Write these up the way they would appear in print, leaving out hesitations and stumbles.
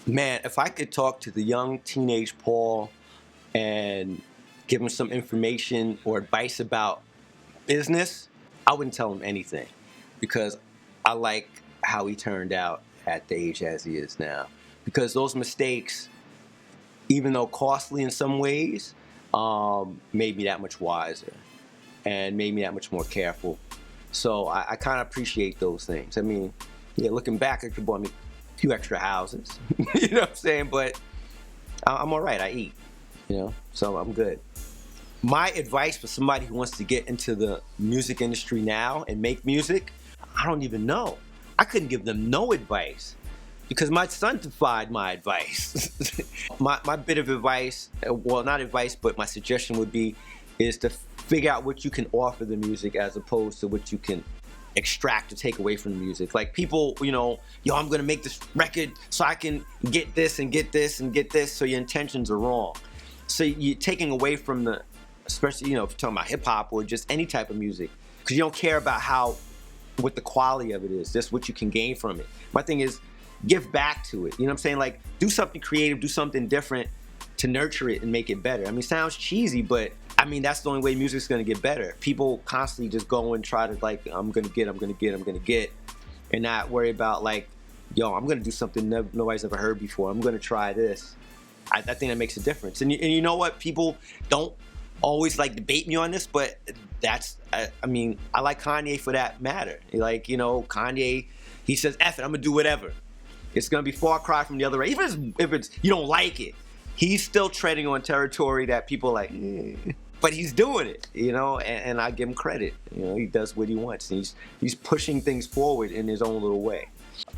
Man, if I could talk to the young teenage Paul and give him some information or advice about business, I wouldn't tell him anything because I like how he turned out at the age as he is now. Because those mistakes, even though costly in some ways, made me that much wiser and made me that much more careful. So I kind of appreciate those things. I mean, yeah, looking back, it could bought me a few extra houses. You know what I'm saying? But I'm all right. I eat, so I'm good. My advice for somebody who wants to get into the music industry now and make music, I don't even know. I couldn't give them no advice because my son defied my advice. my bit of advice, well, not advice, but my suggestion would be is to figure out what you can offer the music as opposed to what you can extract or take away from the music. Like people, I'm gonna make this record so I can get this and get this and get this, so your intentions are wrong. So you're taking away from the, especially, if you're talking about hip hop or just any type of music, because you don't care about what the quality of it is, just what you can gain from it. My thing is, give back to it. You know what I'm saying? Like, do something creative, do something different to nurture it and make it better. I mean, it sounds cheesy, but I mean, that's the only way music's gonna get better. People constantly just go and try to I'm gonna get, and not worry about I'm gonna do something nobody's ever heard before. I'm gonna try this. I think that makes a difference. And you know what? People don't always debate me on this, but that's, I like Kanye for that matter. Kanye, he says, F it, I'm gonna do whatever. It's gonna be far cry from the other way. Even if it's you don't like it, he's still treading on territory that people but he's doing it, and I give him credit. He does what he wants. And he's pushing things forward in his own little way.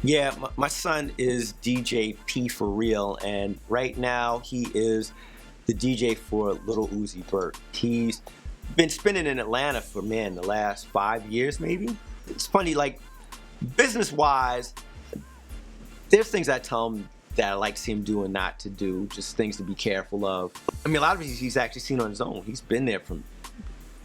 Yeah, my son is DJ P for real, and right now he is the DJ for Lil Uzi Vert. He's been spinning in Atlanta for, the last 5 years maybe. It's funny, business-wise, there's things I tell him that I like to see him do and not to do, just things to be careful of. A lot of these he's actually seen on his own. He's been there from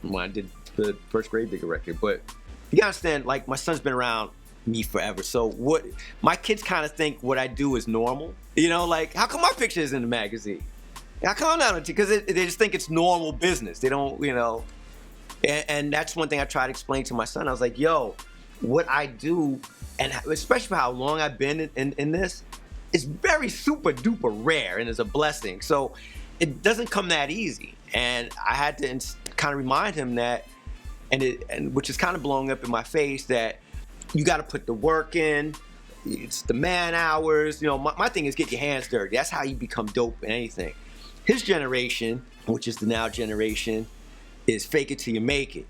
when I did the first Grave Digger record. But you gotta understand, my son's been around me forever. So what my kids kind of think what I do is normal. How come my picture is in the magazine? How come not? Because they just think it's normal business. They don't, and that's one thing I try to explain to my son. I was like, yo, what I do, and especially for how long I've been in this, it's very super duper rare and it's a blessing. So it doesn't come that easy. And I had to kind of remind him that, and which is kind of blowing up in my face, that you got to put the work in. It's the man hours. My thing is get your hands dirty. That's how you become dope in anything. His generation, which is the now generation, is fake it till you make it.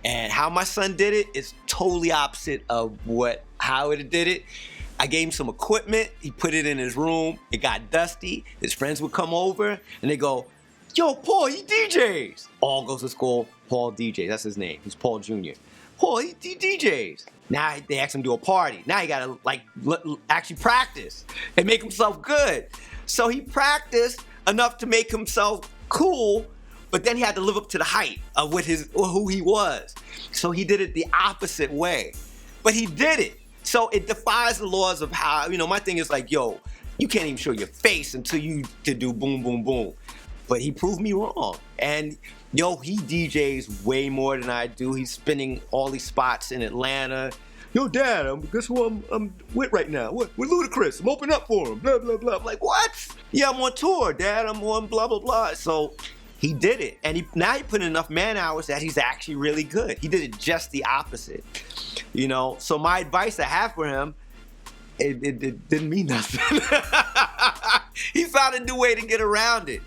And how my son did it is totally opposite of how it did it. I gave him some equipment. He put it in his room. It got dusty. His friends would come over and they go, yo, Paul, he DJs. All goes to school. Paul DJs. That's his name. He's Paul Jr. Paul, he DJs. Now they ask him to do a party. Now he got to actually practice and make himself good. So he practiced enough to make himself cool, but then he had to live up to the hype of who he was. So he did it the opposite way. But he did it. So it defies the laws of how, my thing is yo, you can't even show your face until you to do boom, boom, boom. But he proved me wrong. And he DJs way more than I do. He's spinning all these spots in Atlanta. Yo, Dad, guess who I'm with right now? With Ludacris. I'm opening up for him. Blah, blah, blah. I'm like, what? Yeah, I'm on tour, Dad. I'm on blah, blah, blah. So he did it. And now he put in enough man hours that he's actually really good. He did it just the opposite. So my advice I have for him, it didn't mean nothing. He found a new way to get around it.